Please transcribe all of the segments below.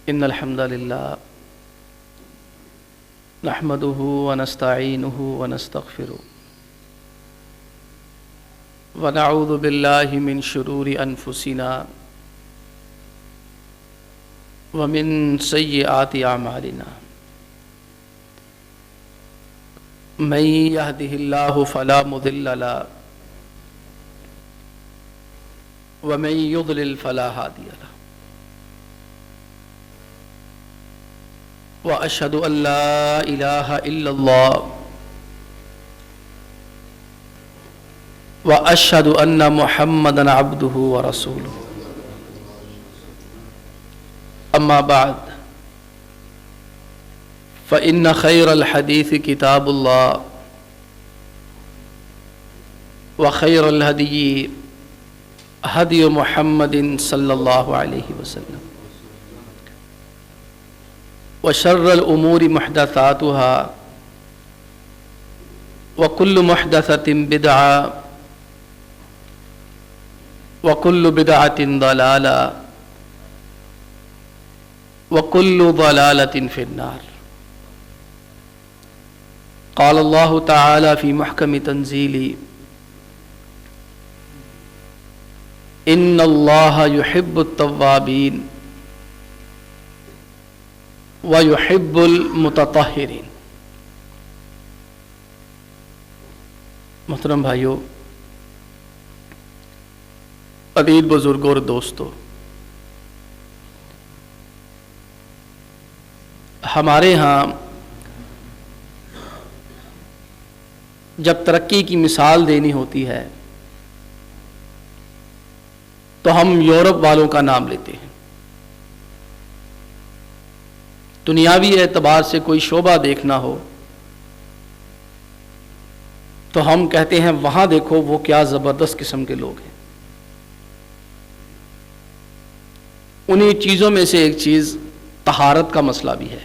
إن الحمد لله نحمده ونستعينه ونستغفره ونعوذ بالله من شرور أنفسنا ومن سيئات أعمالنا من يهده الله فلا مضل له ومن يضلل فلا هادي له وأشهد أن لا إله إلا الله وأشهد أن محمدًا عبده ورسوله أما بعد فإن خير الحديث كتاب الله وخير الهدي هدي محمد صلى الله عليه وسلم وشر الأمور محدثاتها وكل محدثة بدعة وكل بدعة ضلالة وكل ضلالة في النار. قال الله تعالى في محكم تنزيله إن الله يحب التوابين وَيُحِبُّ الْمُتَطَهِّرِينَ. محترم بھائیو، عزیز بزرگوں اور دوستو، ہمارے ہاں جب ترقی کی مثال دینی ہوتی ہے تو ہم یورپ والوں کا نام لیتے ہیں. دنیاوی اعتبار سے کوئی شعبہ دیکھنا ہو تو ہم کہتے ہیں وہاں دیکھو وہ کیا زبردست قسم کے لوگ ہیں. انہی چیزوں میں سے ایک چیز طہارت کا مسئلہ بھی ہے.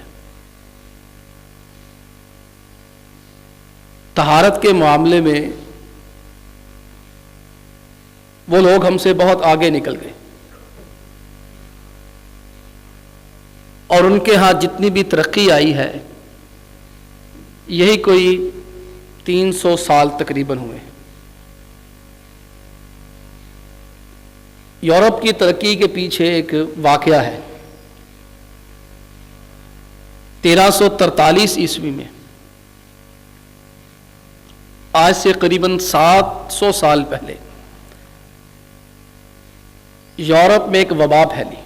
طہارت کے معاملے میں وہ لوگ ہم سے بہت آگے نکل گئے اور ان کے ہاں جتنی بھی ترقی آئی ہے یہی کوئی 300 سال تقریباً ہوئے. یورپ کی ترقی کے پیچھے ایک واقعہ ہے. 1343 عیسوی میں، آج سے قریباً 700 سال پہلے، یورپ میں ایک وبا پھیلی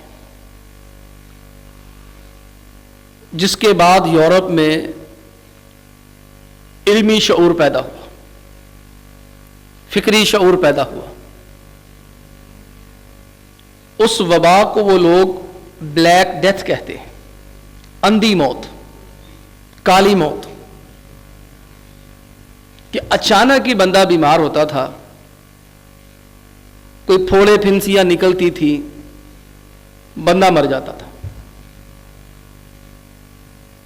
جس کے بعد یورپ میں علمی شعور پیدا ہوا، فکری شعور پیدا ہوا. اس وبا کو وہ لوگ بلیک ڈیتھ کہتے ہیں، اندھی موت، کالی موت، کہ اچانک ہی بندہ بیمار ہوتا تھا، کوئی پھوڑے پھنسیاں نکلتی تھی، بندہ مر جاتا تھا.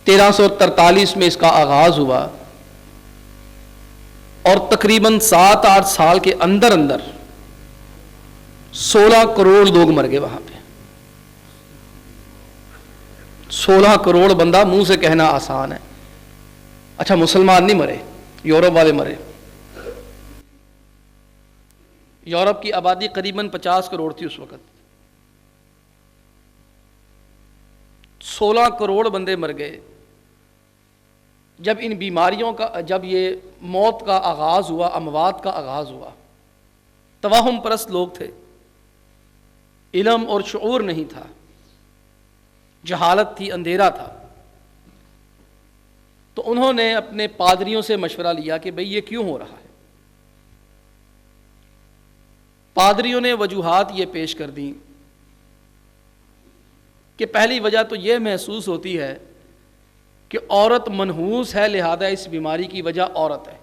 1343 میں اس کا آغاز ہوا اور تقریباً 7-8 سال کے اندر 16 کروڑ لوگ مر گئے وہاں پہ. 16 کروڑ بندہ منہ سے کہنا آسان ہے. اچھا، مسلمان نہیں مرے، یورپ والے مرے. یورپ کی آبادی قریباً 50 کروڑ تھی اس وقت. 16 کروڑ بندے مر گئے. جب ان بیماریوں کا، جب یہ موت کا آغاز ہوا، اموات کا آغاز ہوا، توہم پرست لوگ تھے، علم اور شعور نہیں تھا، جہالت تھی، اندھیرا تھا. تو انہوں نے اپنے پادریوں سے مشورہ لیا کہ بھئی یہ کیوں ہو رہا ہے. پادریوں نے وجوہات یہ پیش کر دیں کہ پہلی وجہ تو یہ محسوس ہوتی ہے کہ عورت منحوس ہے، لہذا اس بیماری کی وجہ عورت ہے،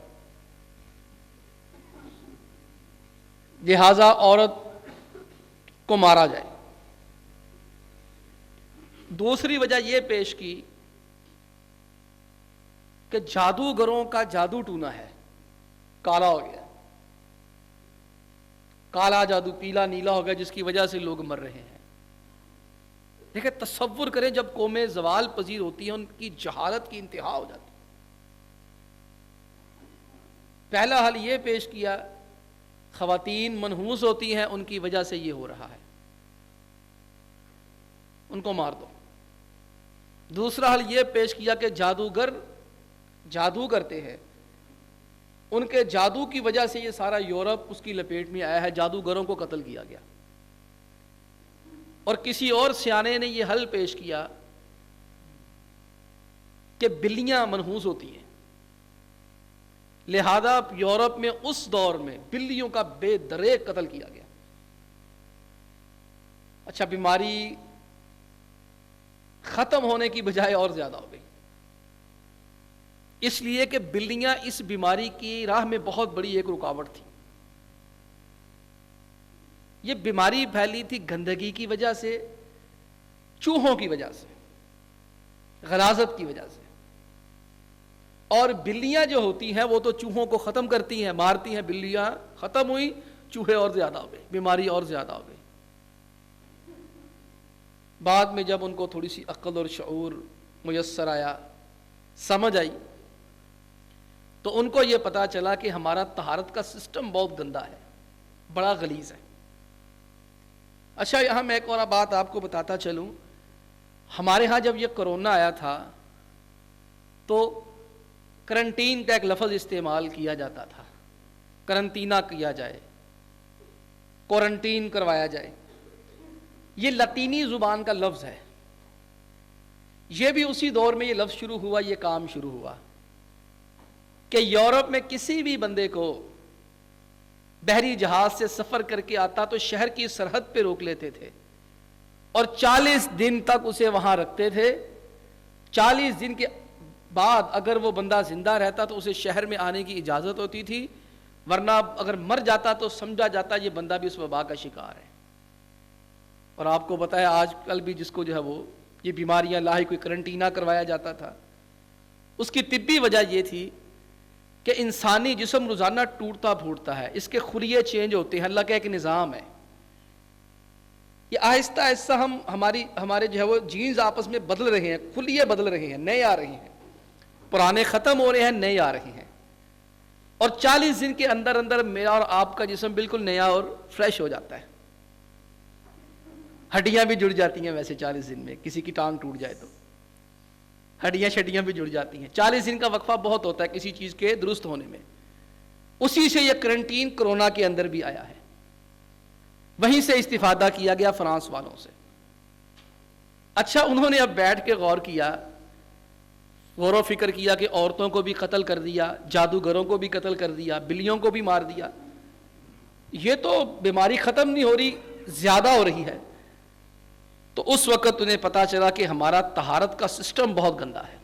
لہذا عورت کو مارا جائے. دوسری وجہ یہ پیش کی کہ جادوگروں کا جادو ٹونا ہے، کالا ہو گیا، کالا جادو، پیلا نیلا ہو گیا، جس کی وجہ سے لوگ مر رہے ہیں. دیکھیں تصور کریں جب قومیں زوال پذیر ہوتی ہیں ان کی جہالت کی انتہا ہو جاتی ہے۔ پہلا حل یہ پیش کیا خواتین منحوس ہوتی ہیں ان کی وجہ سے یہ ہو رہا ہے، ان کو مار دو۔ دوسرا حل یہ پیش کیا کہ جادوگر جادو کرتے ہیں، ان کے جادو کی وجہ سے یہ سارا یورپ اس کی لپیٹ میں آیا ہے، جادوگروں کو قتل کیا گیا۔ اور کسی اور سیانے نے یہ حل پیش کیا کہ بلیاں منحوس ہوتی ہیں، لہذا یورپ میں اس دور میں بلیوں کا بے دریغ قتل کیا گیا۔ اچھا، بیماری ختم ہونے کی بجائے اور زیادہ ہو گئی، اس لیے کہ بلیاں اس بیماری کی راہ میں بہت بڑی ایک رکاوٹ تھی۔ یہ بیماری پھیلی تھی گندگی کی وجہ سے، چوہوں کی وجہ سے، غلاظت کی وجہ سے، اور بلیاں جو ہوتی ہیں وہ تو چوہوں کو ختم کرتی ہیں، مارتی ہیں، بلیاں ختم ہوئی، چوہے اور زیادہ ہو گئے، بیماری اور زیادہ ہو گئی۔ بعد میں جب ان کو تھوڑی سی عقل اور شعور میسر آیا، سمجھ آئی، تو ان کو یہ پتا چلا کہ ہمارا طہارت کا سسٹم بہت گندا ہے، بڑا غلیظ ہے۔ اچھا، یہاں میں ایک اور بات آپ کو بتاتا چلوں، ہمارے ہاں جب یہ کرونا آیا تھا تو کرنٹین کا ایک لفظ استعمال کیا جاتا تھا، کرنٹینہ کیا جائے، کوارنٹین کروایا جائے۔ یہ لاطینی زبان کا لفظ ہے، یہ بھی اسی دور میں یہ لفظ شروع ہوا، یہ کام شروع ہوا کہ یورپ میں کسی بھی بندے کو بحری جہاز سے سفر کر کے آتا تو شہر کی سرحد پہ روک لیتے تھے اور 40 دن تک اسے وہاں رکھتے تھے۔ 40 دن کے بعد اگر وہ بندہ زندہ رہتا تو اسے شہر میں آنے کی اجازت ہوتی تھی، ورنہ اگر مر جاتا تو سمجھا جاتا یہ بندہ بھی اس وبا کا شکار ہے۔ اور آپ کو پتہ ہے آج کل بھی جس کو جو ہے وہ یہ بیماریاں لاحق کوئی کرنٹینہ کروایا جاتا تھا، اس کی طبی وجہ یہ تھی کہ انسانی جسم روزانہ ٹوٹتا پھوٹتا ہے، اس کے خلیے چینج ہوتے ہیں، اللہ کا ایک نظام ہے۔ یہ آہستہ آہستہ ہمارے جو ہے وہ جینز آپس میں بدل رہے ہیں، خلیے بدل رہے ہیں، نئے آ رہے ہیں، پرانے ختم ہو رہے ہیں، نئے آ رہے ہیں، اور 40 دن کے اندر اندر میرا اور آپ کا جسم بالکل نیا اور فریش ہو جاتا ہے۔ ہڈیاں بھی جڑ جاتی ہیں، ویسے 40 دن میں کسی کی ٹانگ ٹوٹ جائے تو ہڈیاں شڈیاں بھی جڑ جاتی ہیں۔ 40 دن کا وقفہ بہت ہوتا ہے کسی چیز کے درست ہونے میں، اسی سے یہ کرنٹین کرونا کے اندر بھی آیا ہے، وہیں سے استفادہ کیا گیا فرانس والوں سے۔ اچھا، انہوں نے اب بیٹھ کے غور و فکر کیا کہ عورتوں کو بھی قتل کر دیا، جادوگروں کو بھی قتل کر دیا، بلیوں کو بھی مار دیا، یہ تو بیماری ختم نہیں ہو رہی، زیادہ ہو رہی ہے۔ تو اس وقت انہیں پتا چلا کہ ہمارا طہارت کا سسٹم بہت گندا ہے،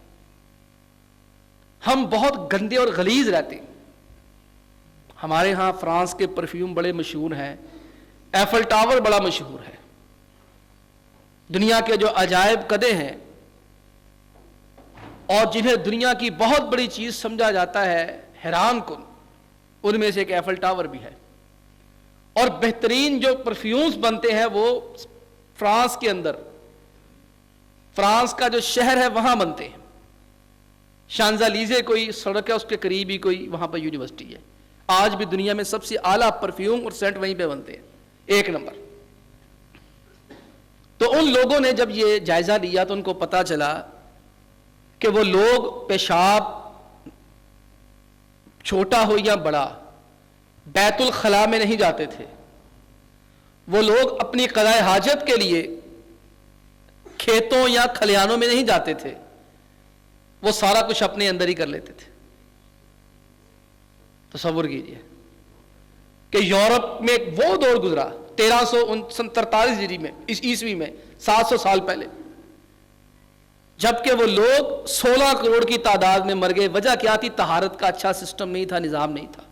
ہم بہت گندے اور غلیظ رہتے ہیں۔ ہمارے ہاں فرانس کے پرفیوم بڑے مشہور ہیں، ایفل ٹاور بڑا مشہور ہے، دنیا کے جو عجائب قدے ہیں اور جنہیں دنیا کی بہت بڑی چیز سمجھا جاتا ہے، حیران کن، ان میں سے ایک ایفل ٹاور بھی ہے۔ اور بہترین جو پرفیومز بنتے ہیں وہ فرانس کے اندر، فرانس کا جو شہر ہے وہاں بنتے ہیں۔ شانزالیزے کوئی سڑک ہے، اس کے قریب ہی کوئی وہاں پر یونیورسٹی ہے، آج بھی دنیا میں سب سے اعلیٰ پرفیوم اور سینٹ وہیں پہ بنتے ہیں، 1 نمبر۔ تو ان لوگوں نے جب یہ جائزہ لیا تو ان کو پتا چلا کہ وہ لوگ پیشاب چھوٹا ہو یا بڑا بیت الخلاء میں نہیں جاتے تھے، وہ لوگ اپنی قضاء حاجت کے لیے کھیتوں یا کھلیانوں میں نہیں جاتے تھے، وہ سارا کچھ اپنے اندر ہی کر لیتے تھے۔ تصور کیجئے کہ یورپ میں وہ دور گزرا 1343 ہجری میں، اس عیسوی میں 700 سال پہلے، جبکہ وہ لوگ 16 کروڑ کی تعداد میں مر گئے۔ وجہ کیا تھی؟ طہارت کا اچھا سسٹم نہیں تھا، نظام نہیں تھا۔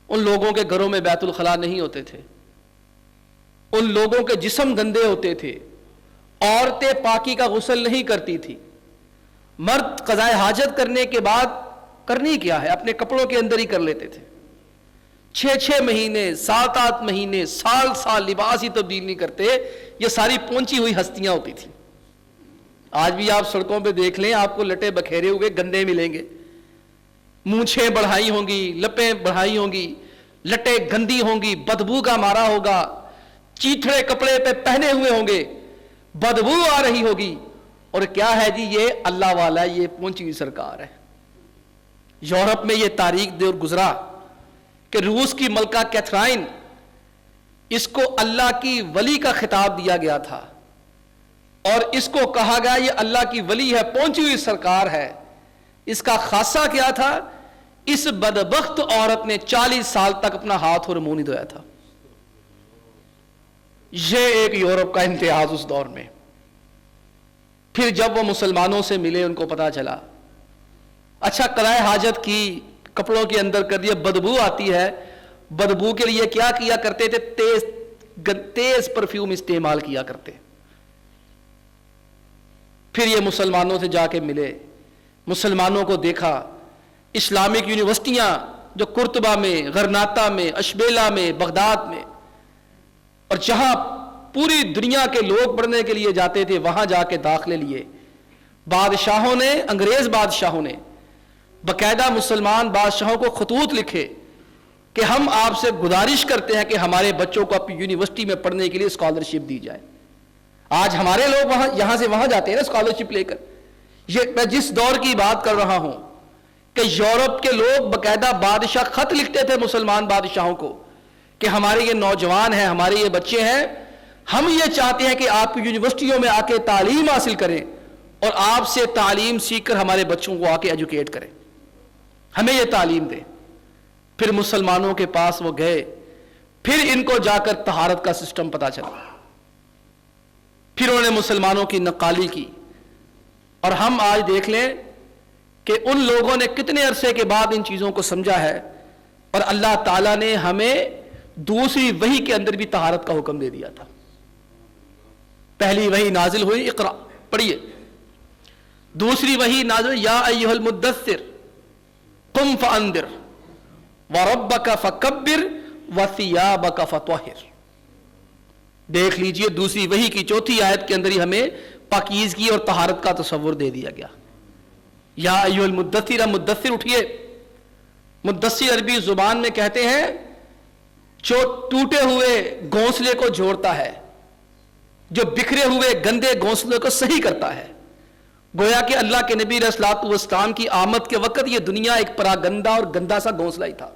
ان لوگوں کے گھروں میں بیت الخلاء نہیں ہوتے تھے، ان لوگوں کے جسم گندے ہوتے تھے، عورتیں پاکی کا غسل نہیں کرتی تھی، مرد قضاء حاجت کرنے کے بعد کرنی کیا ہے، اپنے کپڑوں کے اندر ہی کر لیتے تھے۔ 6 مہینے 7 مہینے سال لباس ہی تبدیل نہیں کرتے. یہ ساری پہنچی ہوئی ہستیاں ہوتی تھیں. آج بھی آپ سڑکوں پہ دیکھ لیں, آپ کو لٹے بکھیرے ہوئے گندے ملیں گے, مونچھیں بڑھائی ہوں گی, لپیں بڑھائی ہوں گی, لٹیں گندی ہوں گی, بدبو کا مارا ہوگا, چیتھڑے کپڑے پہ پہنے ہوئے ہوں گے, بدبو آ رہی ہوگی. اور کیا ہے جی, یہ اللہ والا, یہ پہنچی ہوئی سرکار ہے. یورپ میں یہ تاریخ دور گزرا کہ روس کی ملکہ کیتھرائن, اس کو اللہ کی ولی کا خطاب دیا گیا تھا اور اس کو کہا گیا یہ اللہ کی ولی ہے, پہنچی ہوئی سرکار ہے. اس کا خاصہ کیا تھا, اس بدبخت عورت نے 40 سال تک اپنا ہاتھ اور منہ نہیں دھویا تھا. یہ ایک یورپ کا امتیاز اس دور میں. پھر جب وہ مسلمانوں سے ملے, ان کو پتا چلا, اچھا قضائے حاجت کی, کپڑوں کے اندر کر دیا, بدبو آتی ہے, بدبو کے لیے کیا کیا کرتے تھے, تیز پرفیوم استعمال کیا کرتے. پھر یہ مسلمانوں سے جا کے ملے, مسلمانوں کو دیکھا, اسلامک یونیورسٹیاں جو قرطبہ میں, غرناطہ میں, اشبیلا میں, بغداد میں, اور جہاں پوری دنیا کے لوگ پڑھنے کے لیے جاتے تھے, وہاں جا کے داخلے لیے. بادشاہوں نے, انگریز بادشاہوں نے باقاعدہ مسلمان بادشاہوں کو خطوط لکھے کہ ہم آپ سے گزارش کرتے ہیں کہ ہمارے بچوں کو اپنی یونیورسٹی میں پڑھنے کے لیے اسکالرشپ دی جائے. آج ہمارے لوگ وہاں, یہاں سے وہاں جاتے ہیں نا اسکالرشپ لے کر. یہ میں جس دور کی بات کر رہا ہوں کہ یورپ کے لوگ باقاعدہ بادشاہ خط لکھتے تھے مسلمان بادشاہوں کو کہ ہمارے یہ نوجوان ہیں, ہمارے یہ بچے ہیں, ہم یہ چاہتے ہیں کہ آپ کی یونیورسٹیوں میں آ کے تعلیم حاصل کریں اور آپ سے تعلیم سیکھ کر ہمارے بچوں کو آ کے ایجوکیٹ کریں, ہمیں یہ تعلیم دیں. پھر مسلمانوں کے پاس وہ گئے, پھر ان کو جا کر طہارت کا سسٹم پتا چلا, پھر انہوں نے مسلمانوں کی نقالی کی. اور ہم آج دیکھ لیں کہ ان لوگوں نے کتنے عرصے کے بعد ان چیزوں کو سمجھا ہے, اور اللہ تعالیٰ نے ہمیں دوسری وحی کے اندر بھی طہارت کا حکم دے دیا تھا. پہلی وحی نازل ہوئی اقرا, پڑھیے. دوسری وحی نازل یا ایھا المدثر قم فانذر وربک فکبر وثیابک فطہر. دیکھ لیجئے دوسری وحی کی 4تھی آیت کے اندر ہی ہمیں پاکیزگی اور طہارت کا تصور دے دیا گیا. یا ایھا المدثر, مدثر اٹھیے. مدثر عربی زبان میں کہتے ہیں جو ٹوٹے ہوئے گھونسلے کو جوڑتا ہے, جو بکھرے ہوئے گندے گھونسلے کو صحیح کرتا ہے. گویا کہ اللہ کے نبی علیہ الصلوۃ والسلام کی آمد کے وقت یہ دنیا ایک پراگندہ اور گندا سا گھونسلہ ہی تھا.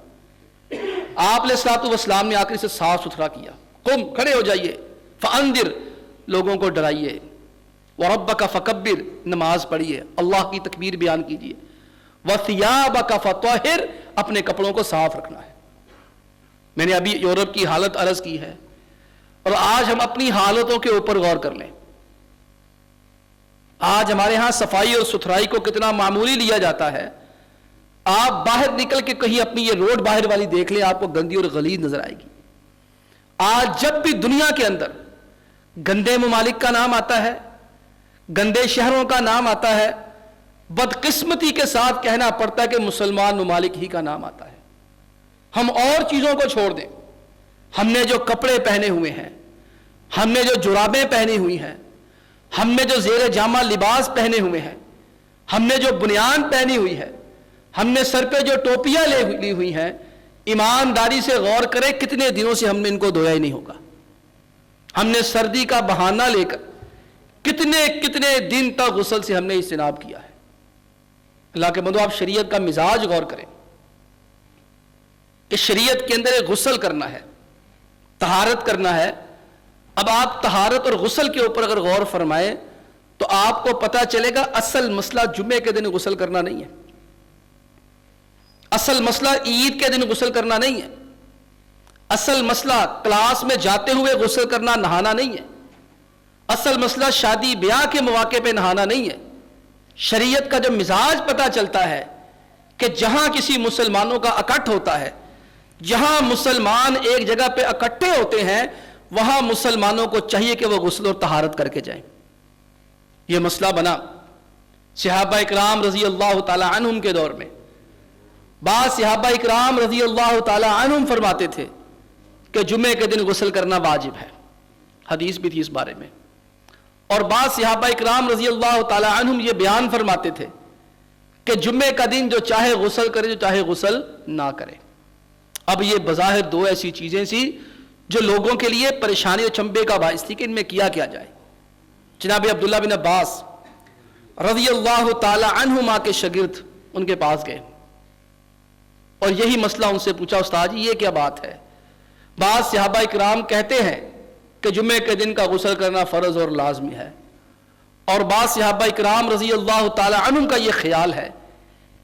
آپ علیہ الصلوۃ والسلام نے آ کر اسے صاف ستھرا کیا. قم, کھڑے ہو جائیے, فانذر, لوگوں کو ڈرائیے, وربک فکبر, نماز پڑھیے, اللہ کی تکبیر بیان کیجیے, وثیابک فطہر, اپنے کپڑوں کو صاف رکھنا ہے. میں نے ابھی یورپ کی حالت عرض کی ہے, اور آج ہم اپنی حالتوں کے اوپر غور کر لیں. آج ہمارے ہاں صفائی اور ستھرائی کو کتنا معمولی لیا جاتا ہے. آپ باہر نکل کے کہیں اپنی یہ روڈ باہر والی دیکھ لیں, آپ کو گندی اور غلیظ نظر آئے گی. آج جب بھی دنیا کے اندر گندے ممالک کا نام آتا ہے, گندے شہروں کا نام آتا ہے, بدقسمتی کے ساتھ کہنا پڑتا ہے کہ مسلمان ممالک ہی کا نام آتا ہے. ہم اور چیزوں کو چھوڑ دیں, ہم نے جو کپڑے پہنے ہوئے ہیں, ہم نے جو جرابیں پہنی ہوئی ہیں, ہم نے جو زیر جامہ لباس پہنے ہوئے ہیں, ہم نے جو بنیان پہنی ہوئی ہے, ہم نے سر پہ جو ٹوپیاں لی ہوئی ہیں, ایمانداری سے غور کریں کتنے دنوں سے ہم نے ان کو دھویا ہی نہیں ہوگا. ہم نے سردی کا بہانہ لے کر کتنے دن تک غسل سے ہم نے اجتناب کیا ہے. اللہ کے بندو, آپ شریعت کا مزاج غور کریں کہ شریعت کے اندر ایک غسل کرنا ہے, طہارت کرنا ہے. اب آپ طہارت اور غسل کے اوپر اگر غور فرمائیں تو آپ کو پتا چلے گا اصل مسئلہ جمعے کے دن غسل کرنا نہیں ہے, اصل مسئلہ عید کے دن غسل کرنا نہیں ہے, اصل مسئلہ کلاس میں جاتے ہوئے غسل کرنا, نہانا نہیں ہے, اصل مسئلہ شادی بیاہ کے مواقع پہ نہانا نہیں ہے. شریعت کا جو مزاج پتا چلتا ہے کہ جہاں کسی مسلمانوں کا اکٹھ ہوتا ہے, جہاں مسلمان ایک جگہ پہ اکٹھے ہوتے ہیں, وہاں مسلمانوں کو چاہیے کہ وہ غسل اور طہارت کر کے جائیں. یہ مسئلہ بنا صحابہ اکرام رضی اللہ تعالی عنہم کے دور میں. بعض صحابہ اکرام رضی اللہ تعالی عنہم فرماتے تھے کہ جمعے کے دن غسل کرنا واجب ہے، حدیث بھی تھی اس بارے میں. اور بعض صحابہ اکرام رضی اللہ تعالی عنہم یہ بیان فرماتے تھے کہ جمعے کا دن جو چاہے غسل کرے، جو چاہے غسل نہ کرے. اب یہ بظاہر دو ایسی چیزیں سی جو لوگوں کے لیے پریشانی اور چنبے کا باعث تھی کہ ان میں کیا جائے. جناب عبداللہ بن عباس رضی اللہ تعالی عنہما کے شاگرد ان کے پاس گئے اور یہی مسئلہ ان سے پوچھا، استاد جی یہ کیا بات ہے؟ بعض صحابہ اکرام کہتے ہیں کہ جمعے کے دن کا غسل کرنا فرض اور لازمی ہے، اور بعض صحابہ اکرام رضی اللہ تعالی عنہم کا یہ خیال ہے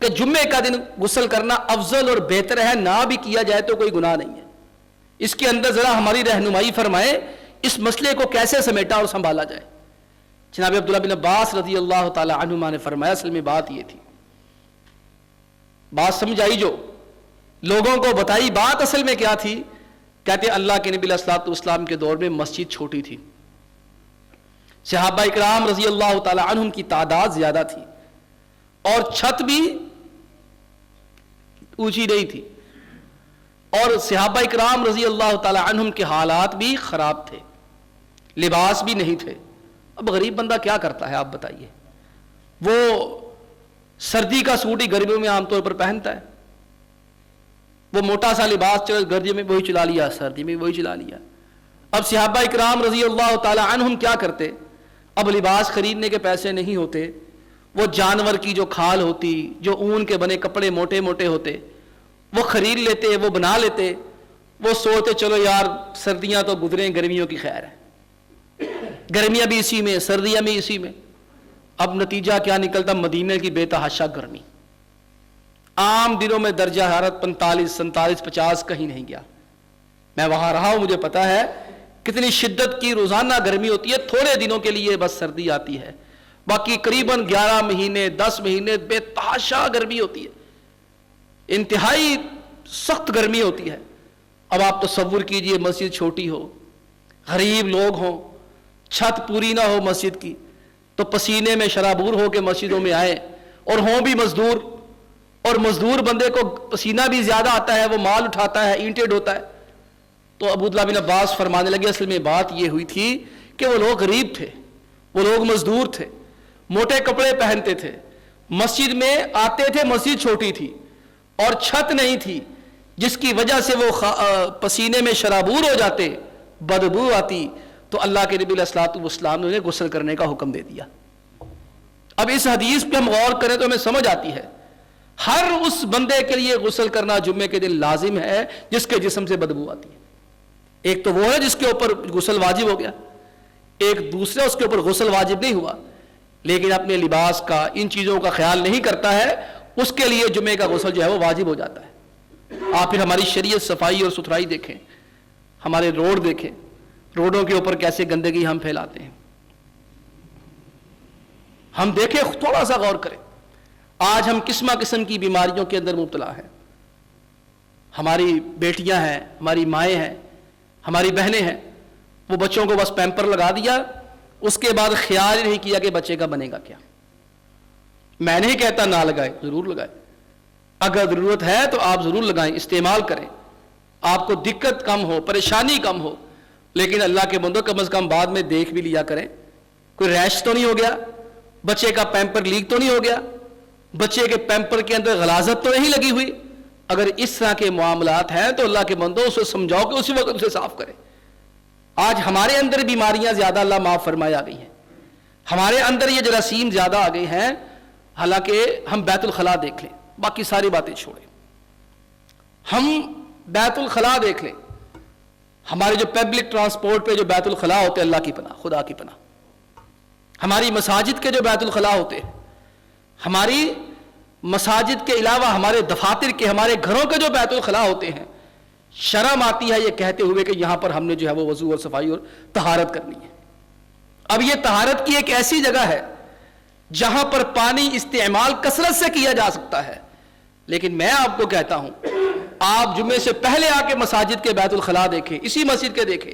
کہ جمعے کا دن غسل کرنا افضل اور بہتر ہے، نہ بھی کیا جائے تو کوئی گناہ نہیں ہے. اس کے اندر ذرا ہماری رہنمائی فرمائیں، اس مسئلے کو کیسے سمیٹا اور سنبھالا جائے. جناب عبداللہ بن عباس رضی اللہ تعالی عنہما نے فرمایا اصل میں بات یہ تھی، بات سمجھائی جو لوگوں کو بتائی، بات اصل میں کیا تھی؟ کہتے ہیں اللہ کے نبی علیہ الصلوۃ والسلام کے دور میں مسجد چھوٹی تھی، صحابہ اکرام رضی اللہ تعالی عنہم کی تعداد زیادہ تھی، اور چھت بھی اونچی نہیں تھی، اور صحابہ اکرام رضی اللہ تعالی عنہم کے حالات بھی خراب تھے، لباس بھی نہیں تھے. اب غریب بندہ کیا کرتا ہے آپ بتائیے؟ وہ سردی کا سوٹ ہی گرمیوں میں عام طور پر پہنتا ہے، وہ موٹا سا لباس چل گرمی میں وہی چلا لیا، سردی میں وہی چلا لیا. اب صحابہ اکرام رضی اللہ تعالی عنہم کیا کرتے؟ اب لباس خریدنے کے پیسے نہیں ہوتے، وہ جانور کی جو کھال ہوتی، جو اون کے بنے کپڑے موٹے موٹے ہوتے وہ خرید لیتے، وہ بنا لیتے. وہ سوچتے چلو یار سردیاں تو گزریں، گرمیوں کی خیر ہے، گرمیاں بھی اسی میں، سردیاں بھی اسی میں. اب نتیجہ کیا نکلتا؟ مدینے کی بے تحاشا گرمی، عام دنوں میں درجہ حرارت 45 47 50 کہیں نہیں گیا. میں وہاں رہا ہوں، مجھے پتا ہے کتنی شدت کی روزانہ گرمی ہوتی ہے. تھوڑے دنوں کے لیے بس سردی آتی ہے، باقی قریباً 11 مہینے 10 مہینے بے تحاشا گرمی ہوتی ہے، انتہائی سخت گرمی ہوتی ہے. اب آپ تصور کیجئے مسجد چھوٹی ہو، غریب لوگ ہوں، چھت پوری نہ ہو مسجد کی، تو پسینے میں شرابور ہو کے مسجدوں میں آئے، اور ہوں بھی مزدور، اور مزدور بندے کو پسینہ بھی زیادہ آتا ہے، وہ مال اٹھاتا ہے، اینٹیں ڈھوتا ہے. تو عبداللہ بن عباس فرمانے لگے اصل میں بات یہ ہوئی تھی کہ وہ لوگ غریب تھے، وہ لوگ مزدور تھے، موٹے کپڑے پہنتے تھے، مسجد میں آتے تھے، مسجد چھوٹی تھی اور چھت نہیں تھی، جس کی وجہ سے وہ پسینے میں شرابور ہو جاتے، بدبو آتی. تو اللہ کے نبی علیہ الصلوۃ والسلام نے انہیں غسل کرنے کا حکم دے دیا. اب اس حدیث پہ ہم غور کریں تو ہمیں سمجھ آتی ہے ہر اس بندے کے لیے غسل کرنا جمعے کے دن لازم ہے جس کے جسم سے بدبو آتی ہے. ایک تو وہ ہے جس کے اوپر غسل واجب ہو گیا، ایک دوسرا اس کے اوپر غسل واجب نہیں ہوا لیکن اپنے لباس کا ان چیزوں کا خیال نہیں کرتا ہے، اس کے لیے جمعے کا غسل جو ہے وہ واجب ہو جاتا ہے. آپ پھر ہماری شریعت صفائی اور ستھرائی دیکھیں، ہمارے روڈ دیکھیں، روڈوں کے اوپر کیسے گندگی ہم پھیلاتے ہیں. ہم دیکھیں، تھوڑا سا غور کریں، آج ہم قسم قسم کی بیماریوں کے اندر مبتلا ہیں. ہماری بیٹیاں ہیں، ہماری مائیں ہیں، ہماری بہنیں ہیں، وہ بچوں کو بس پیمپر لگا دیا، اس کے بعد خیال ہی نہیں کیا کہ بچے کا بنے گا کیا. میں نہیں کہتا نہ لگائیں، ضرور لگائیں، اگر ضرورت ہے تو آپ ضرور لگائیں، استعمال کریں، آپ کو دقت کم ہو، پریشانی کم ہو. لیکن اللہ کے بندوں کم از کم بعد میں دیکھ بھی لیا کریں، کوئی ریش تو نہیں ہو گیا، بچے کا پیمپر لیک تو نہیں ہو گیا، بچے کے پیمپر کے اندر غلاظت تو نہیں لگی ہوئی. اگر اس طرح کے معاملات ہیں تو اللہ کے بندوں اسے سمجھاؤ کہ اسی وقت اسے صاف کرے. آج ہمارے اندر بیماریاں زیادہ اللہ معاف فرمائے آ گئی ہیں، ہمارے اندر یہ جراثیم زیادہ آ گئے ہیں. حالانکہ ہم بیت الخلاء دیکھ لیں، باقی ساری باتیں چھوڑیں، ہم بیت الخلاء دیکھ لیں، ہمارے جو پبلک ٹرانسپورٹ پہ جو بیت الخلاء ہوتے ہیں، اللہ کی پناہ، خدا کی پناہ، ہماری مساجد کے جو بیت الخلاء ہوتے ہیں، ہماری مساجد کے علاوہ ہمارے دفاتر کے، ہمارے گھروں کے جو بیت الخلاء ہوتے ہیں، شرم آتی ہے یہ کہتے ہوئے کہ یہاں پر ہم نے جو ہے وہ وضو اور صفائی اور طہارت کرنی ہے. اب یہ طہارت کی ایک ایسی جگہ ہے جہاں پر پانی استعمال کثرت سے کیا جا سکتا ہے، لیکن میں آپ کو کہتا ہوں آپ جمعے سے پہلے آ کے مساجد کے بیت الخلاء دیکھیں، اسی مسجد کے دیکھیں،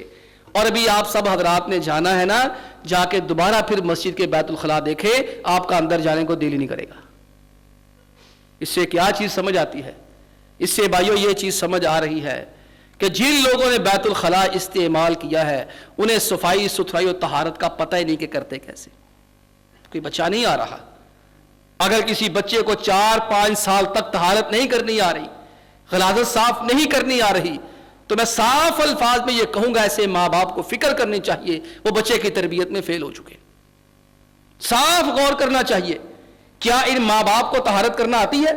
اور ابھی آپ سب حضرات نے جانا ہے نا، جا کے دوبارہ پھر مسجد کے بیت الخلاء دیکھیں، آپ کا اندر جانے کو دل ہی نہیں کرے گا. اس سے کیا چیز سمجھ آتی ہے اس سے بھائیو یہ چیز سمجھ آ رہی ہے کہ جن لوگوں نے بیت الخلاء استعمال کیا ہے انہیں صفائی ستھرائی اور طہارت کا پتہ ہی نہیں کہ کرتے کیسے. کوئی بچہ نہیں آ رہا، اگر کسی بچے کو 4-5 سال تک طہارت نہیں کرنی آ رہی، غلاظت صاف نہیں کرنی آ رہی، تو میں صاف الفاظ میں یہ کہوں گا ایسے ماں باپ کو فکر کرنی چاہیے وہ بچے کی تربیت میں فیل ہو چکے. صاف غور کرنا چاہیے کیا ان ماں باپ کو طہارت کرنا آتی ہے؟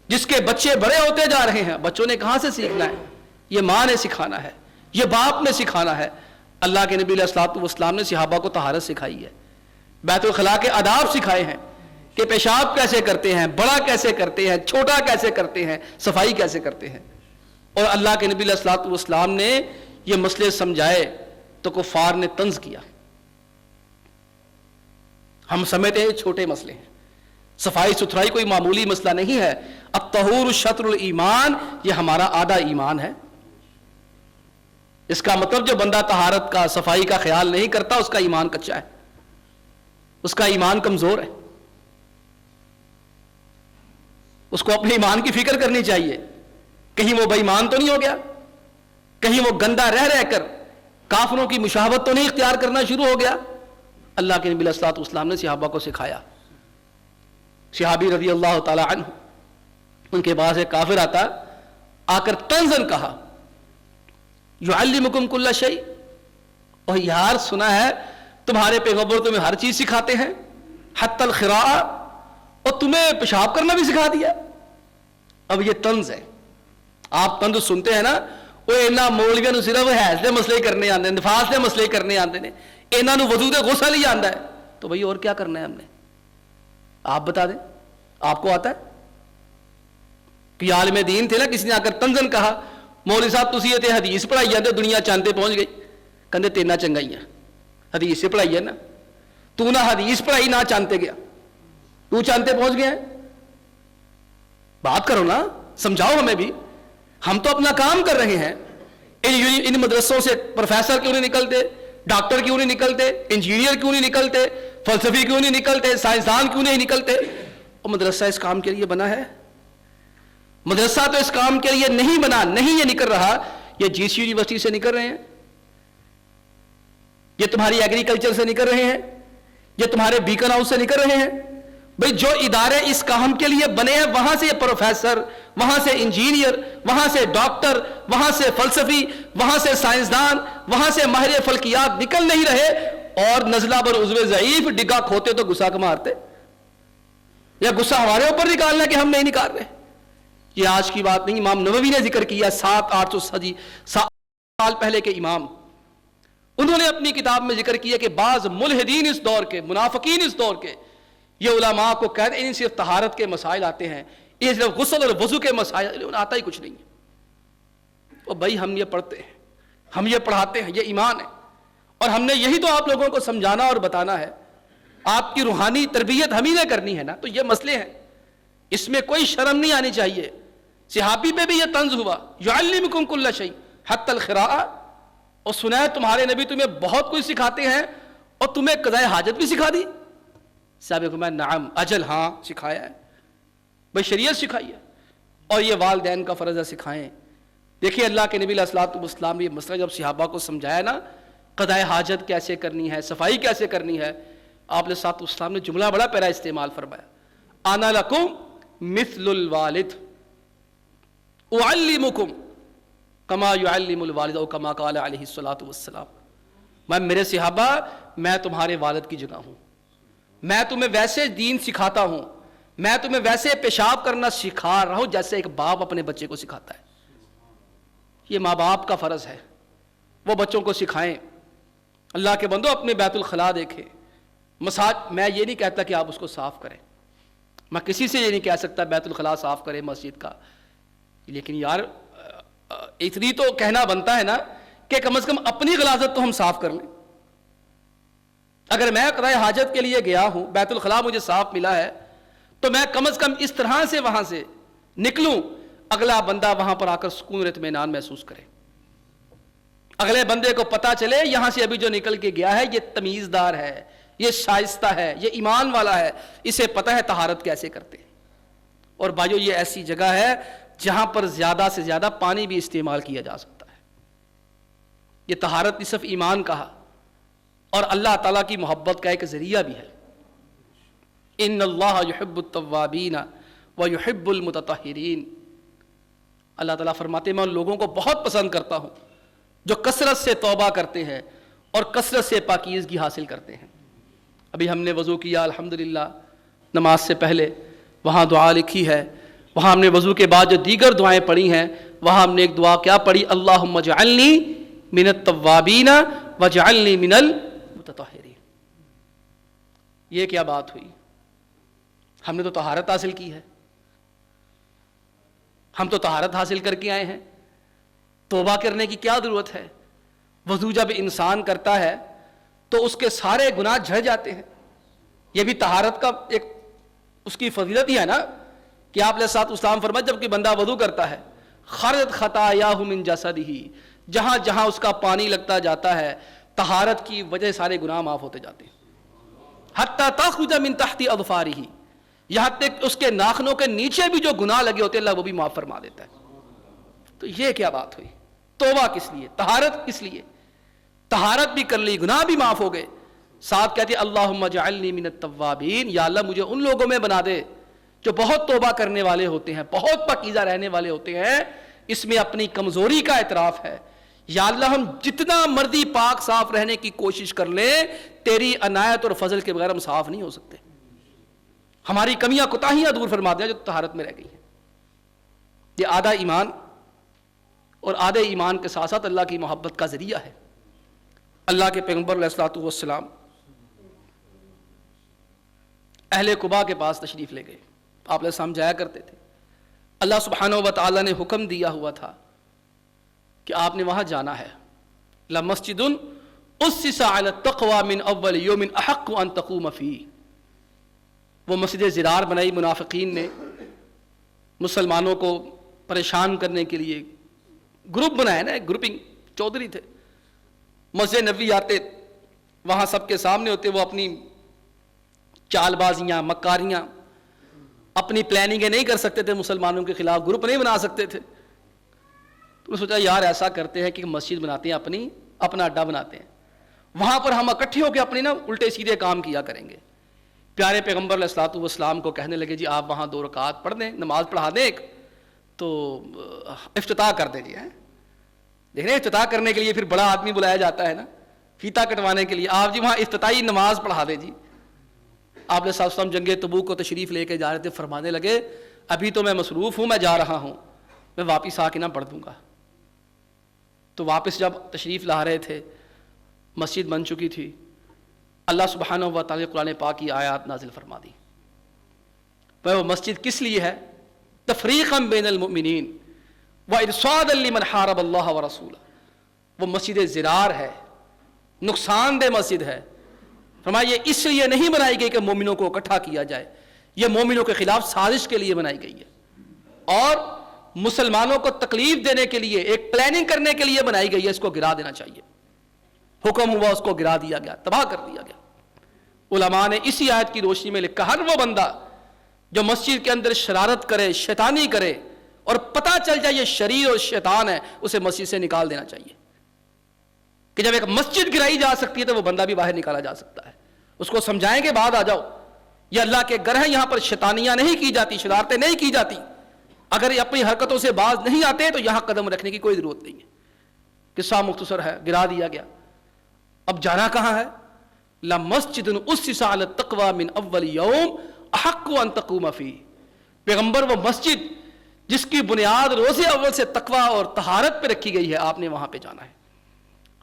جس کے بچے بڑے ہوتے جا رہے ہیں، بچوں نے کہاں سے سیکھنا ہے؟ یہ ماں نے سکھانا ہے، یہ باپ نے سکھانا ہے. اللہ کے نبی علیہ الصلوۃ والسلام نے صحابہ کو طہارت سکھائی ہے، بیت الخلاء کے آداب سکھائے ہیں کہ پیشاب کیسے کرتے ہیں، بڑا کیسے کرتے ہیں، چھوٹا کیسے کرتے ہیں، صفائی کیسے کرتے ہیں. اور اللہ کے نبی علیہ الصلوۃ والسلام نے یہ مسئلے سمجھائے تو کفار نے طنز کیا. ہم سمجھتے ہیں چھوٹے مسئلے ہیں، صفائی ستھرائی کوئی معمولی مسئلہ نہیں ہے. الطہور شطر الایمان، یہ ہمارا آدھا ایمان ہے. اس کا مطلب جو بندہ طہارت کا صفائی کا خیال نہیں کرتا اس کا ایمان کچا ہے، اس کا ایمان کمزور ہے. اس کو اپنے ایمان کی فکر کرنی چاہیے، کہیں وہ بے ایمان تو نہیں ہو گیا، کہیں وہ گندا رہ رہ کر کافروں کی مشابہت تو نہیں اختیار کرنا شروع ہو گیا. اللہ کے نبی علیہ الصلوۃ والسلام نے صحابہ کو سکھایا. صحابی رضی اللہ تعالی عنہ، ان کے پاس ایک کافر آتا، آ کر طنزاً کہا یعلمکم کل شیء، اور یار سنا ہے تمہارے پیغمبر تمہیں ہر چیز سکھاتے ہیں، حتی الخراء، اور تمہیں پیشاب کرنا بھی سکھا دیا. اب یہ طنز ہے. آپ طنز سنتے ہیں نا، وہ اینا مولویاں نو صرف حیض دے مسئلے کرنے آندے، نفاس دے مسئلے کرنے آندے نے، اینا نو وضو دے غسل ہی آندا ہے. تو بھئی اور کیا کرنا ہے ہم نے؟ آپ بتا دیں، آپ کو آتا ہے؟ کہ عالم دین تھے نا، کسی نے آ کر طنزاً کہا مولوی صاحب تسی تے حدیث پڑھائی جاندے، دنیا چاندے پہنچ گئی. کہندے تینا چنگا ہی ہے، حدیث سے پڑھائی ہے نا، تو نہ حدیث پڑھائی نہ چانتے گیا، تو چانتے پہنچ گیا ہے. بات کرو نا، سمجھاؤ ہمیں بھی. ہم تو اپنا کام کر رہے ہیں. ان مدرسوں سے پروفیسر کیوں نہیں نکلتے، ڈاکٹر کیوں نہیں نکلتے، انجینئر کیوں نہیں نکلتے، فلسفی کیوں نہیں نکلتے، سائنسدان کیوں نہیں نکلتے؟ اور مدرسہ اس کام کے لیے بنا ہے؟ مدرسہ تو اس کام کے لیے نہیں بنا. نہیں یہ نکل رہا، یہ جی سی یونیورسٹی سے نکل رہے ہیں، یہ تمہاری ایگریکلچر سے نکل رہے ہیں، یہ تمہارے بیکن ہاؤس سے نکل رہے ہیں. بھئی جو ادارے اس کام کے لیے بنے ہیں وہاں سے پروفیسر، وہاں سے انجینئر، وہاں سے ڈاکٹر، وہاں سے فلسفی، وہاں سے سائنسدان، وہاں سے ماہر فلکیات نکل نہیں رہے، اور نزلہ بر عضو ضعیف ڈگا کھوتے تو غصہ کا مارتے. یا غصہ ہمارے اوپر نکالنا کہ ہم نہیں نکال رہے؟ یہ آج کی بات نہیں. امام نووی نے ذکر کیا 700 سال پہلے کے امام، انہوں نے اپنی کتاب میں ذکر کیا کہ بعض ملحدین اس دور کے، منافقین اس دور کے، یہ علماء کو کہتے ہیں انہیں صرف طہارت کے مسائل آتے ہیں، یہ صرف غسل اور وضو کے مسائل انہیں آتا ہی کچھ نہیں ہے. اور بھائی ہم یہ پڑھتے ہیں، ہم یہ پڑھاتے ہیں، یہ ایمان ہے، اور ہم نے یہی تو آپ لوگوں کو سمجھانا اور بتانا ہے. آپ کی روحانی تربیت ہم ہی نے کرنی ہے نا. تو یہ مسئلے ہیں، اس میں کوئی شرم نہیں آنی چاہیے. صحابی پہ بھی یہ طنز ہوا، یعلمکم کل شیء حتی الخراء، اور سنا ہے تمہارے نبی تمہیں بہت کچھ سکھاتے ہیں، اور تمہیں قضاء حاجت بھی سکھا دی. صحابہ کو میں نعم اجل، ہاں سکھایا ہے بھئی، شریعت سکھائی ہے، اور یہ والدین کا فرض ہے سکھائیں. دیکھیں اللہ کے نبی علیہ الصلوۃ والسلام نے یہ مسئلہ جب صحابہ کو سمجھایا نا، قضاء حاجت کیسے کرنی ہے، صفائی کیسے کرنی ہے، آپ علیہ الصلوۃ والسلام نے جملہ بڑا پیارا استعمال فرمایا، انا لکم مثل الوالد اعلمکم کما یعلم الوالد او کما قال علیہ الصلوۃ والسلام. میں میرے صحابہ، میں تمہارے والد کی جگہ ہوں، میں تمہیں ویسے دین سکھاتا ہوں، میں تمہیں ویسے پیشاب کرنا سکھا رہا ہوں جیسے ایک باپ اپنے بچے کو سکھاتا ہے. یہ ماں باپ کا فرض ہے، وہ بچوں کو سکھائیں. اللہ کے بندو اپنے بیت الخلاء دیکھیں. میں یہ نہیں کہتا کہ آپ اس کو صاف کریں، میں کسی سے یہ نہیں کہہ سکتا بیت الخلاء صاف کریں مسجد کا، لیکن یار اتنی تو کہنا بنتا ہے نا کہ کم از کم اپنی غلاظت تو ہم صاف کر لیں. اگر میں قضاء حاجت کے لیے گیا ہوں، بیت الخلاء مجھے صاف ملا ہے، تو میں کم از کم اس طرح سے وہاں سے نکلوں اگلا بندہ وہاں پر آ کر سکون اور اطمینان محسوس کرے. اگلے بندے کو پتا چلے یہاں سے ابھی جو نکل کے گیا ہے یہ تمیزدار ہے، یہ شائستہ ہے، یہ ایمان والا ہے، اسے پتہ ہے طہارت کیسے کرتے ہیں. اور بھائیو یہ ایسی جگہ ہے جہاں پر زیادہ سے زیادہ پانی بھی استعمال کیا جا سکتا ہے. یہ طہارت نصف ایمان کہا اور اللہ تعالیٰ کی محبت کا ایک ذریعہ بھی ہے. ان اللہ یحب التوابین ویحب المتطہرین. اللہ تعالیٰ فرماتے ہیں میں ان لوگوں کو بہت پسند کرتا ہوں جو کثرت سے توبہ کرتے ہیں اور کثرت سے پاکیزگی حاصل کرتے ہیں. ابھی ہم نے وضو کیا الحمدللہ نماز سے پہلے, وہاں دعا لکھی ہے. وہاں ہم نے وضو کے بعد جو دیگر دعائیں پڑھی ہیں وہاں ہم نے ایک دعا کیا پڑھی, اللہم اجعلنی من التوابین واجعلنی من المتطہرین. یہ کیا بات ہوئی؟ ہم نے تو طہارت حاصل کی ہے, ہم تو طہارت حاصل کر کے آئے ہیں, توبہ کرنے کی کیا ضرورت ہے؟ وضو جب انسان کرتا ہے تو اس کے سارے گناہ جھڑ جاتے ہیں. یہ بھی طہارت کا ایک اس کی فضیلت ہی ہے نا کہ آپ علیہ الصلوۃ والسلام فرمایا جب کہ بندہ وضو کرتا ہے خرجت خطایاہ من جسدہ, جہاں جہاں اس کا پانی لگتا جاتا ہے طہارت کی وجہ سارے گناہ معاف ہوتے جاتے ہیں. حتی تخرج من تحت اظفارہ, یہاں تک اس کے ناخنوں کے نیچے بھی جو گناہ لگے ہوتے ہیں اللہ وہ بھی معاف فرما دیتا ہے. تو یہ کیا بات ہوئی؟ توبہ کس لیے, طہارت کس لیے؟ طہارت بھی کر لی, گناہ بھی معاف ہو گئے. ساتھ کہتے ہیں اللہم اجعلنی من التوابین, یا اللہ مجھے ان لوگوں میں بنا دے جو بہت توبہ کرنے والے ہوتے ہیں, بہت پاکیزہ رہنے والے ہوتے ہیں. اس میں اپنی کمزوری کا اعتراف ہے. یا اللہ ہم جتنا مرضی پاک صاف رہنے کی کوشش کر لیں تیری عنایت اور فضل کے بغیر ہم صاف نہیں ہو سکتے. ہماری کمیاں کوتاہیاں دور فرما دیا جو طہارت میں رہ گئی ہیں. یہ آدھا ایمان اور آدھے ایمان کے ساتھ ساتھ اللہ کی محبت کا ذریعہ ہے. اللہ کے پیغمبر علیہ الصلوۃ والسلام اہل قباء کے پاس تشریف لے گئے. آپ علیہ السلام جایا کرتے تھے. اللہ سبحانہ و تعالیٰ نے حکم دیا ہوا تھا کہ آپ نے وہاں جانا ہے. لمسجد اسس علی التقوی من اول یوم احق ان تقوم فیہ. وہ مسجد زرار بنائی منافقین نے مسلمانوں کو پریشان کرنے کے لیے. گروپ بنایا نا, ایک گروپنگ, چودھری تھے. مسجد نبوی آتے, وہاں سب کے سامنے ہوتے, وہ اپنی چال بازیاں مکاریاں اپنی پلاننگیں نہیں کر سکتے تھے, مسلمانوں کے خلاف گروپ نہیں بنا سکتے تھے. تو سوچا یار ایسا کرتے ہیں کہ مسجد بناتے ہیں, اپنا اڈا بناتے ہیں, وہاں پر ہم اکٹھے ہو کے اپنے نا الٹے سیدھے کام کیا کریں گے. پیارے پیغمبر علیہ الصلوۃ والسلام کو کہنے لگے جی آپ وہاں 2 رکعت پڑھ دیں, نماز پڑھا دیں ایک, تو افتتاح کر دیں. جی دیکھ رہے ہیں افتتاح کرنے کے لیے پھر بڑا آدمی بلایا جاتا ہے نا, فیتا کٹوانے کے لیے. آپ جی وہاں افتتاحی نماز پڑھا دیں. جی آپ علیہ الصلوۃ والسلام جنگ تبوک کو تشریف لے کے جا رہے تھے, فرمانے لگے ابھی تو میں مصروف ہوں, میں جا رہا ہوں, میں واپس آ کے نہ پڑھ دوں گا. تو واپس جب تشریف لا رہے تھے مسجد بن چکی تھی. اللہ سبحانہ و تعالی قرآن پاک کی آیات نازل فرما دی. وہ مسجد کس لیے ہے؟ تفریقا بین المؤمنین وارصادا لمن حارب اللہ ورسولہ. وہ مسجد زرار ہے, نقصان دہ مسجد ہے. فرمایا یہ اس لیے نہیں بنائی گئی کہ مومنوں کو اکٹھا کیا جائے, یہ مومنوں کے خلاف سازش کے لیے بنائی گئی ہے اور مسلمانوں کو تکلیف دینے کے لیے, ایک پلاننگ کرنے کے لیے بنائی گئی ہے. اس کو گرا دینا چاہیے. حکم ہوا, اس کو گرا دیا گیا, تباہ کر دیا گیا. علماء نے اسی آیت کی روشنی میں لکھا ہر وہ بندہ جو مسجد کے اندر شرارت کرے, شیطانی کرے اور پتہ چل جائے یہ شریر اور شیطان ہے, اسے مسجد سے نکال دینا چاہیے. کہ جب ایک مسجد گرائی جا سکتی ہے تو وہ بندہ بھی باہر نکالا جا سکتا ہے. اس کو سمجھائیں گے بعد آ جاؤ, یہ اللہ کے گھر ہیں, یہاں پر شیطانیاں نہیں کی جاتی, شرارتیں نہیں کی جاتی. اگر یہ اپنی حرکتوں سے باز نہیں آتے تو یہاں قدم رکھنے کی کوئی ضرورت نہیں ہے. قصہ مختصر ہے, گرا دیا گیا. اب جانا کہاں ہے؟ لمسجد اسس علی التقوی من اول یوم احق ان تقوم فیہ. پیغمبر وہ مسجد جس کی بنیاد روز اول سے تقوی اور طہارت پہ رکھی گئی ہے, آپ نے وہاں پہ جانا ہے.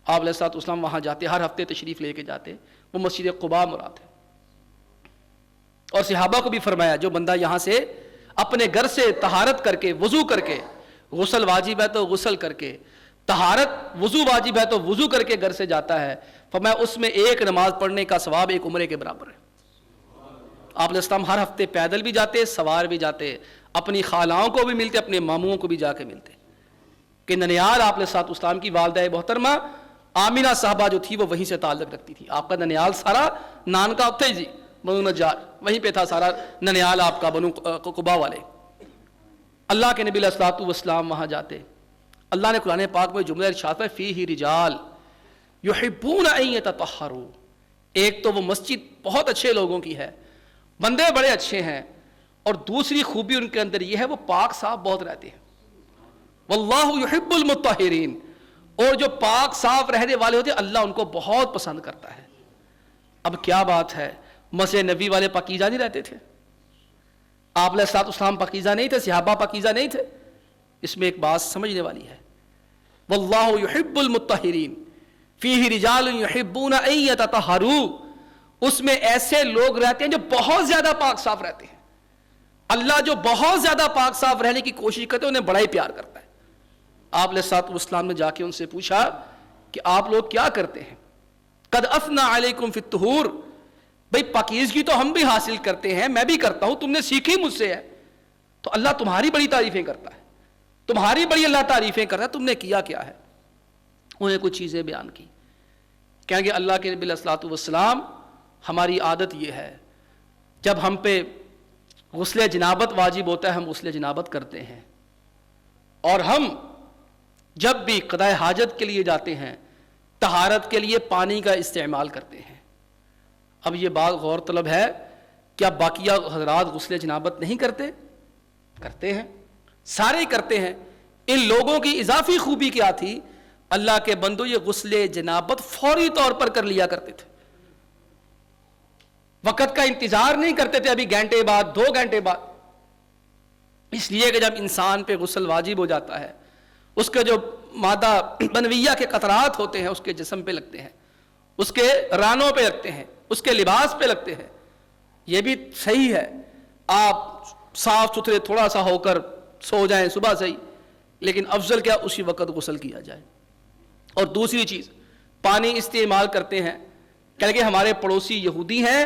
آپ علیہ الصلوۃ والسلام وہاں جاتے, ہر ہفتے تشریف لے کے جاتے. وہ مسجد قباء مراد ہے. اور صحابہ کو بھی فرمایا جو بندہ یہاں سے اپنے گھر سے طہارت کر کے, وضو کر کے, غسل واجب ہے تو غسل کر کے, طہارت وضو واجب ہے تو وضو کر کے گھر سے جاتا ہے, فرمایا اس میں ایک نماز پڑھنے کا ثواب ایک عمرے کے برابر ہے. آپ علیہ السلام ہر ہفتے پیدل بھی جاتے, سوار بھی جاتے, اپنی خالاؤں کو بھی ملتے, اپنے ماموں کو بھی جا کے ملتے. کہ ننیال آپ علیہ الصلوۃ والسلام کی والدہ محترمہ آمینہ صاحبہ جو تھی وہ وہیں سے تعلق رکھتی تھی. آپ کا ننیال سارا نان کا اتھے جی بنو نجار, وہیں پہ تھا سارا ننیال آپ کا بنو قباء والے. اللہ کے نبی علیہ الصلوۃ والسلام وہاں جاتے، اللہ نے قرآن پاک میں جملہ ارشاد ہے فیہ رجال یحبون ان یتطہروا، ایک تو وہ مسجد بہت اچھے لوگوں کی ہے، بندے بڑے اچھے ہیں، اور دوسری خوبی ان کے اندر یہ ہے وہ پاک صاف بہت رہتے ہیں، واللہ یحب المطہرین، اور جو پاک صاف رہنے والے ہوتے ہیں اللہ ان کو بہت پسند کرتا ہے۔ اب کیا بات ہے، مسجد نبی والے پاکیزہ نہیں رہتے تھے؟ آپ علیہ الصلوۃ والسلام پاکیزہ نہیں تھے؟ صحابہ پاکیزہ نہیں تھے؟ اس میں ایک بات سمجھنے والی ہے، واللہ یحب المطہرین فیہ رجال یحبون ان یتطہروا، اس میں ایسے لوگ رہتے ہیں جو بہت زیادہ پاک صاف رہتے ہیں۔ اللہ جو بہت زیادہ پاک صاف رہنے کی کوشش کرتے ہیں انہیں بڑا ہی پیار کرتا ہے۔ آپ علیہ الصلوۃ والسلام نے جا کے ان سے پوچھا کہ آپ لوگ کیا کرتے ہیں؟ قد افنا علیکم فی الطہور، بھئی پاکیزگی تو ہم بھی حاصل کرتے ہیں، میں بھی کرتا ہوں، تم نے سیکھی مجھ سے ہے، تو اللہ تمہاری بڑی تعریفیں کرتا ہے، تمہاری بڑی اللہ تعریفیں کرتا ہے، تم نے کیا کیا ہے؟ انہیں کچھ چیزیں بیان کی، کہیں گے اللہ کے نبی علیہ الصلوۃ والسلام ہماری عادت یہ ہے جب ہم پہ غسل جنابت واجب ہوتا ہے ہم غسل جنابت کرتے ہیں، اور ہم جب بھی قضاء حاجت کے لیے جاتے ہیں طہارت کے لیے پانی کا استعمال کرتے ہیں۔ اب یہ بات غور طلب ہے، کیا باقیہ حضرات غسل جنابت نہیں کرتے؟ کرتے ہیں، سارے ہی کرتے ہیں۔ ان لوگوں کی اضافی خوبی کیا تھی؟ اللہ کے بندو یہ غسل جنابت فوری طور پر کر لیا کرتے تھے، وقت کا انتظار نہیں کرتے تھے ابھی گھنٹے بعد 2 گھنٹے بعد، اس لیے کہ جب انسان پہ غسل واجب ہو جاتا ہے اس کے جو مادہ بنویہ کے قطرات ہوتے ہیں اس کے جسم پہ لگتے ہیں، اس کے رانوں پہ لگتے ہیں، اس کے لباس پہ لگتے ہیں۔ یہ بھی صحیح ہے آپ صاف ستھرے تھوڑا سا ہو کر سو جائیں صبح سے ہی، لیکن افضل کیا اسی وقت غسل کیا جائے۔ اور دوسری چیز پانی استعمال کرتے ہیں، کہ ہمارے پڑوسی یہودی ہیں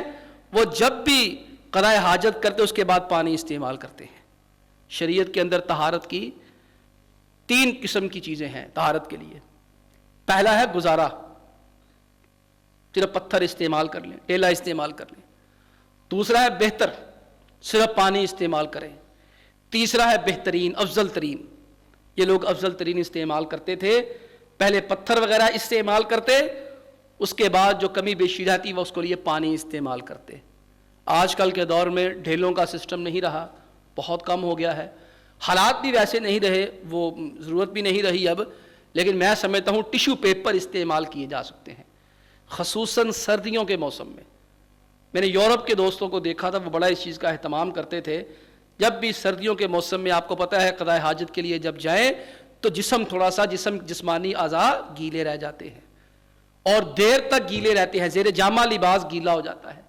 وہ جب بھی قضاء حاجت کرتے اس کے بعد پانی استعمال کرتے ہیں۔ شریعت کے اندر طہارت کی 3 قسم کی چیزیں ہیں طہارت کے لیے۔ پہلا ہے گزارا، صرف پتھر استعمال کر لیں، ٹیلا استعمال کر لیں۔ دوسرا ہے بہتر، صرف پانی استعمال کریں۔ تیسرا ہے بہترین، افضل ترین۔ یہ لوگ افضل ترین استعمال کرتے تھے، پہلے پتھر وغیرہ استعمال کرتے، اس کے بعد جو کمی بیشی رہتی وہ اس کو لیے پانی استعمال کرتے۔ آج کل کے دور میں ڈھیلوں کا سسٹم نہیں رہا، بہت کم ہو گیا ہے، حالات بھی ویسے نہیں رہے، وہ ضرورت بھی نہیں رہی اب، لیکن میں سمجھتا ہوں ٹیشو پیپر استعمال کیے جا سکتے ہیں، خصوصاً سردیوں کے موسم میں۔ میں نے یورپ کے دوستوں کو دیکھا تھا، وہ بڑا اس چیز کا اہتمام کرتے تھے، جب بھی سردیوں کے موسم میں آپ کو پتہ ہے قضاء حاجت کے لیے جب جائیں تو جسم تھوڑا سا جسمانی اعضاء گیلے رہ جاتے ہیں اور دیر تک گیلے رہتے ہیں، زیر جامہ لباس گیلا ہو جاتا ہے۔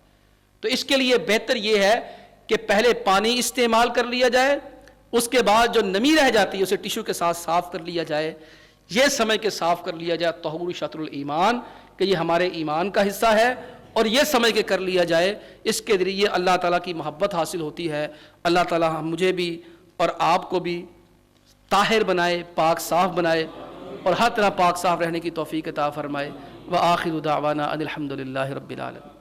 تو اس کے لیے بہتر یہ ہے کہ پہلے پانی استعمال کر لیا جائے، اس کے بعد جو نمی رہ جاتی ہے اسے ٹیشو کے ساتھ صاف کر لیا جائے، یہ سمجھ کے صاف کر لیا جائے طہور شطر الایمان کہ یہ ہمارے ایمان کا حصہ ہے، اور یہ سمجھ کے کر لیا جائے، اس کے ذریعے اللہ تعالیٰ کی محبت حاصل ہوتی ہے۔ اللہ تعالیٰ مجھے بھی اور آپ کو بھی طاہر بنائے، پاک صاف بنائے، اور ہر طرح پاک صاف رہنے کی توفیق عطا فرمائے۔ وآخر دعوانا ان الحمد للہ رب العالمین۔